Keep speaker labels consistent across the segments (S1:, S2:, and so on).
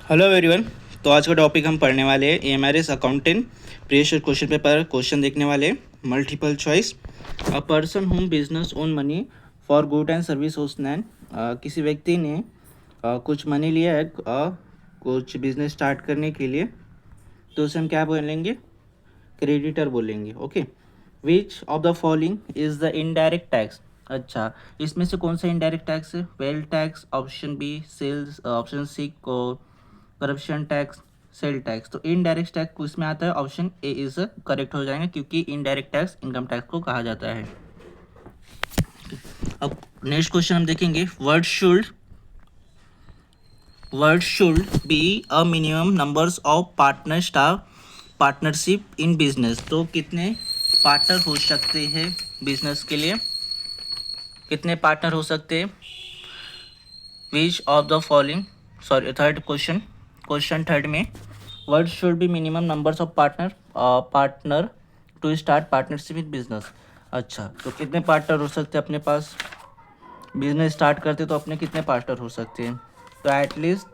S1: Hello everyone. तो आज का टॉपिक हम पढ़ने वाले हैं AMRS accountant previous question paper question देखने वाले multiple choice. A person home business own money for good and service ओसनैन। किसी व्यक्ति ने कुछ मनी लिया है कुछ बिजनेस स्टार्ट करने के लिए, तो उसे हम क्या बोलेंगे? क्रेडिटर बोलेंगे। Okay. Which of the following is the indirect tax? अच्छा, इसमें से कौन सा इनडायरेक्ट टैक्स है? Wealth tax, option B sales, option C को करप्शन टैक्स, सेल टैक्स। तो इनडायरेक्ट टैक्स किस में आता है? ऑप्शन ए इज करेक्ट हो जाएगा, क्योंकि इनडायरेक्ट टैक्स इनकम टैक्स को कहा जाता है। अब नेक्स्ट क्वेश्चन हम देखेंगे। Word should be a minimum numbers of partner staff partnership in business. तो कितने पार्टनर हो सकते हैं बिजनेस के लिए? कितने पार्टनर हो सकते हैं? Which of the following, sorry third question third में word should be minimum numbers of partner to start partnership with business. अच्छा, तो कितने पार्टनर हो सकते हैं अपने पास? बिजनेस स्टार्ट करते तो अपने कितने पार्टनर हो सकते हैं? तो एटलीस्ट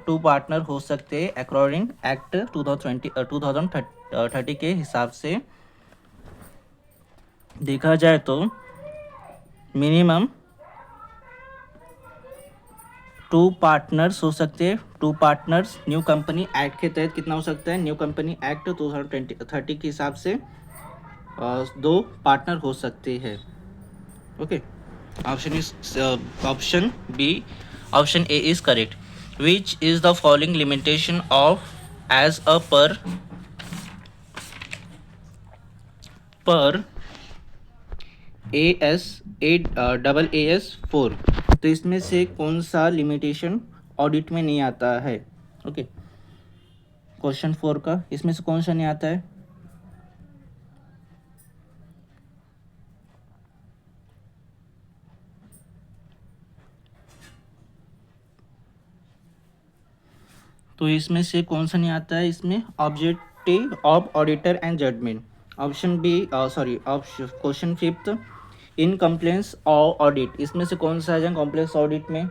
S1: टू पार्टनर हो सकते हैं अकॉर्डिंग एक्ट 2030 के हिसाब से देखा जाए तो मिनिमम टू पार्टनर्स हो सकते हैं। Two partners new company act के तहत कितना हो सकता है? न्यू कंपनी एक्ट 2030 के हिसाब से दो पार्टनर हो सकते हैं। Okay. Option B, option A is correct. Which is the following limitation of as a per AS 4। तो इसमें से कौन सा लिमिटेशन ऑडिट में नहीं आता है? ओके, क्वेश्चन 4 का इसमें से कौन सा नहीं आता है? तो इसमें से कौन सा नहीं आता है? इसमें objective of auditor and judgement. Option B, sorry, question fifth, in complaints of audit. इसमें से कौन सा आ जाएगा कॉम्प्लेक्स ऑडिट में?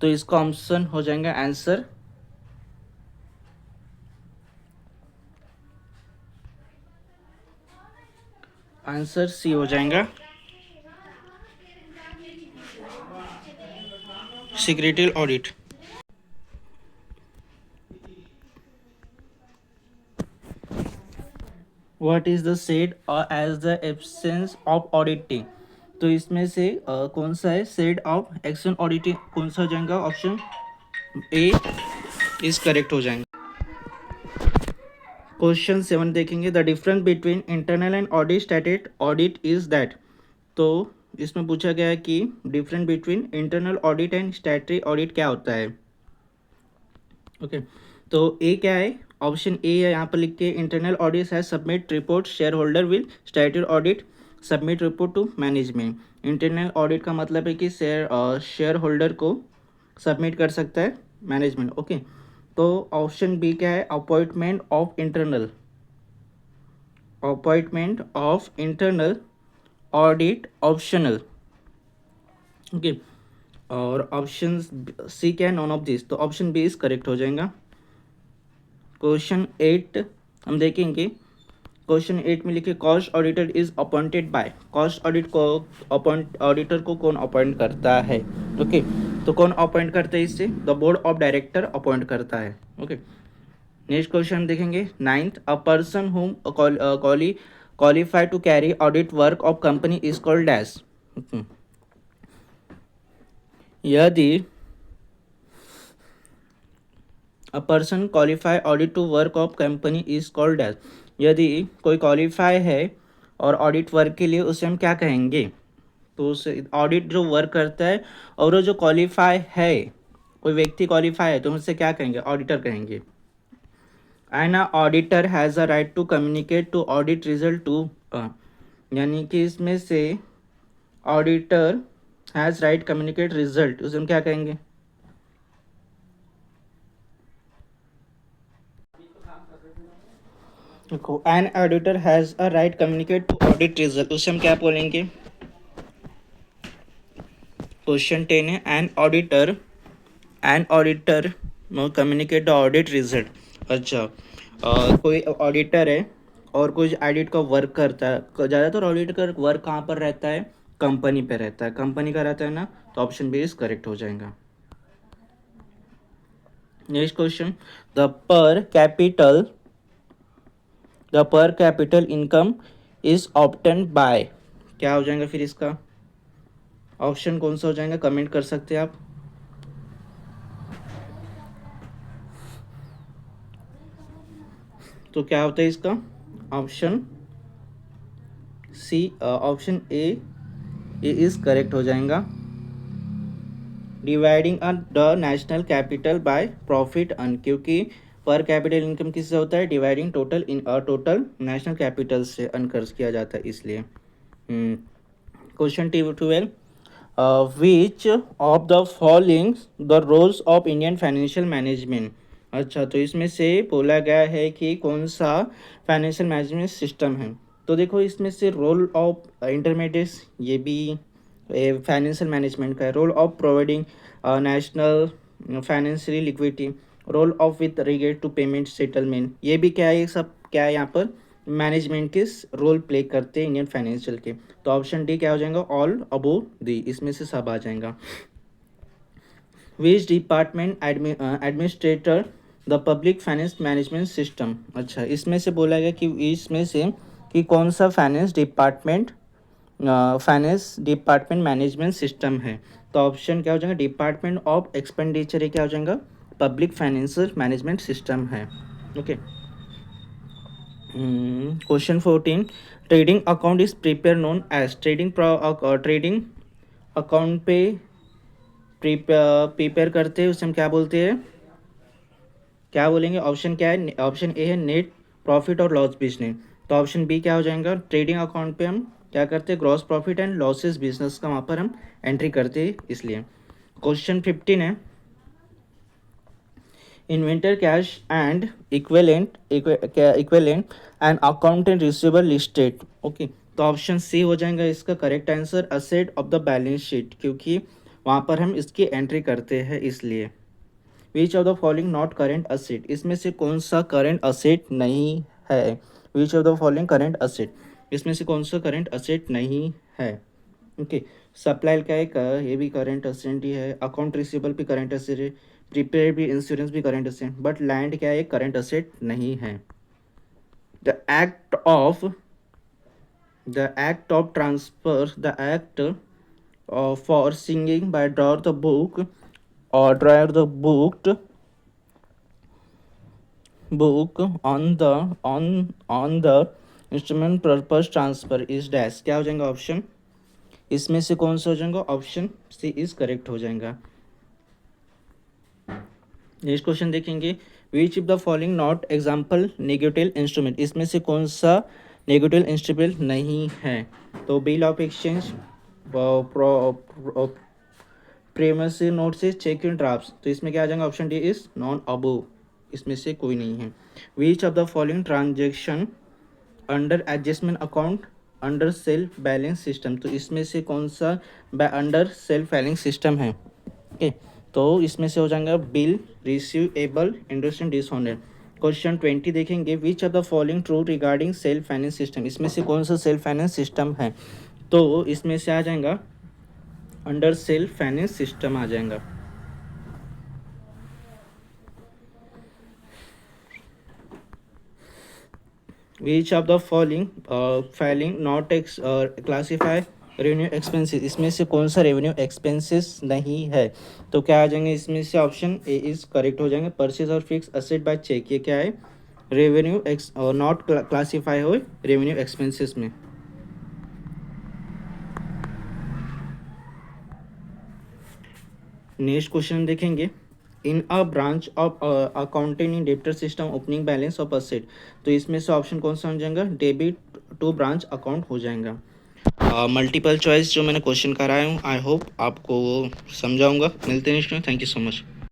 S1: तो इसका ऑप्शन हो जाएगा आंसर सी हो जाएगा, secretary audit. What is the said as the absence of auditing? तो इसमें से कौन सा है सेड ऑफ एक्शन ऑडिटिंग? कौन सा हो जाएगा? ऑप्शन ए इज करेक्ट हो जाएगा। क्वेश्चन 7 देखेंगे। The difference between internal and audit statute audit is that. तो इसमें पूछा गया है कि difference between internal audit and statutory audit क्या होता है? ओके, तो ए क्या है? ऑप्शन ए है, यहाँ पर लिखते हैं इंटरनल ऑडिट है submit report share holder will, statutory audit submit report to management. Internal audit का मतलब है कि शेयर होल्डर को सबमिट कर सकता है मैनेजमेंट। ओके, तो ऑप्शन बी क्या है? Appointment of internal audit optional. Okay, और ऑप्शन सी क्या है? None of this. तो ऑप्शन बी इज करेक्ट हो जाएगा। क्वेश्चन 8 हम देखेंगे। क्वेश्चन 8 में लिखे cost auditor is appointed by. Cost audit को ऑडिटर को कौन अपॉइंट करता है? ओके, तो कौन अपॉइंट करता है इससे? The board of director appoint करता है। ओके, नेक्स्ट क्वेश्चन देखेंगे। 9th, a person whom qualify to carry audit work of company is called as. यदि a person qualify audit to work of company is called as, यदि कोई qualify है और audit work के लिए, उसे हम क्या कहेंगे? तो उसे ऑडिट जो वर्क करता है और वो जो क्वालिफाई है, कोई व्यक्ति क्वालिफाई है, तो हम उसे क्या कहेंगे? ऑडिटर कहेंगे। And auditor has a right to communicate to audit result to, यानी कि इसमें से auditor has right communicate result, उसे हम क्या कहेंगे? देखो, an auditor has a right communicate to audit result, उसे हम क्या बोलेंगे? क्वेश्चन 10 है, an auditor communicate the audit result. अच्छा, कोई ऑडिटर है और कुछ ऑडिट का वर्क करता है। ज़्यादातर ऑडिट का वर्क कहाँ पर रहता है? कंपनी पे रहता है। कंपनी का रहता है ना, तो ऑप्शन बी इज करेक्ट हो जाएगा। नेक्स्ट क्वेश्चन, द पर capital income is obtained by, क्या हो जाएगा फिर इसका? ऑप्शन कौन सा हो जाएगा? कमेंट कर सकते हैं आप। तो क्या होता है इसका? Option C, option A is correct हो जाएगा। Dividing the national capital by profit earn, क्योंकि पर कैपिटल इनकम किससे होता है? डिवाइडिंग टोटल नेशनल कैपिटल से अर्न कर किया जाता है, इसलिए। Question 12, which of the following the roles of Indian financial management. अच्छा, तो इसमें से बोला गया है कि कौन सा फाइनेंशियल मैनेजमेंट सिस्टम है। तो देखो, इसमें से रोल ऑफ इंटरमीडिएट्स, ये भी फाइनेंशियल मैनेजमेंट का है। Role of providing national financially liquidity, role of with regard to payment settlement, ये भी क्या है? ये सब क्या है यहाँ पर? मैनेजमेंट किस रोल प्ले करते हैं इंडियन फाइनेंशियल के। तो ऑप्शन डी क्या हो जाएगा? ऑल अबोव दी, इसमें से सब आ जाएगा। Which department administrator the public finance management system. अच्छा, इसमें से बोला गया कि इसमें से कि कौन सा फाइनेंस डिपार्टमेंट मैनेजमेंट सिस्टम है। तो ऑप्शन क्या हो जाएगा? डिपार्टमेंट ऑफ एक्सपेंडिचर, ये क्या हो जाएगा? पब्लिक फाइनेंशियल मैनेजमेंट सिस्टम है। Okay. Question 14, trading account is prepare known as, trading account पे प्रिपेयर करते हैं उसे हम क्या बोलते हैं? क्या बोलेंगे? ऑप्शन क्या है? ऑप्शन ए है नेट प्रॉफिट और लॉस बिजनेस। तो ऑप्शन बी क्या हो जाएगा? ट्रेडिंग अकाउंट पे हम क्या करते हैं? Gross profit and losses business का वहाँ पर हम एंट्री करते हैं, इसलिए। क्वेश्चन 15 है, inventor cash and equivalent and accountant receivable listed. Okay, तो ऑप्शन सी हो जाएगा इसका correct answer, asset of the balance sheet, क्योंकि वहाँ पर हम इसकी एंट्री करते हैं, इसलिए। विच of the following not current asset, इसमें से कौन सा करेंट असेट नहीं है? विच of the following current asset, इसमें से कौन सा करेंट असेट नहीं है? ओके, सप्लाई क्या है? ये भी करेंट असेट ही है। अकाउंट रिसीवेबल भी करेंट असेट है। प्रीपेड भी, इंश्योरेंस भी करेंट असेट, बट लैंड क्या है? करेंट असेट नहीं है। The act of transfer, the act for singing by draw the book or draw the book on the instrument purpose transfer is dash, क्या हो जाएगा option? इसमें से कौन सा हो जाएगा? ऑप्शन सी इज करेक्ट हो जाएगा। नेक्स्ट क्वेश्चन देखेंगे, विच of the following not example negative instrument, इसमें से कौन सा नेगेटिव इंस्ट्रूमेंट नहीं है? तो बिल ऑफ एक्सचेंज, प्रीमियसी नोट से चेक इन ड्राफ्ट, तो इसमें क्या आ जाएगा? Option D is non above, इसमें से कोई नहीं है। विच of the following transaction under adjustment account under self balance system, तो इसमें से कौन सा अंडर सेल्फ बैलेंस सिस्टम है? ओके, तो इसमें से हो जाएगा bill, receivable, interest, dishonour. Question 20 देखेंगे, विच of the following true regarding self finance system, इसमें से कौन सा सेल्फ फाइनेंस सिस्टम है? तो इसमें से आ जाएगा अंडर सेल्फ फाइनेंस सिस्टम आ जाएगा। विच of the following filing not classify revenue expenses, इसमें से कौन सा रेवेन्यू एक्सपेंसेस नहीं है? तो क्या आ जाएंगे? इसमें से ऑप्शन ए इज करेक्ट हो जाएंगे। परचेज और फिक्स असेट बाय चेक, ये क्या है? रेवेन्यू नॉट क्लासीफाई हो रेवेन्यू एक्सपेंसेस में। नेक्स्ट क्वेश्चन देखेंगे, in a branch of accounting in debtor system opening balance of asset, तो इसमें से ऑप्शन कौन सा हो जाएगा? डेबिट टू ब्रांच अकाउंट हो जाएगा। मल्टीपल चॉइस जो मैंने क्वेश्चन कराया हूँ, आई होप आपको समझाऊंगा। मिलते हैं नेक्स्ट में, थैंक यू सो मच।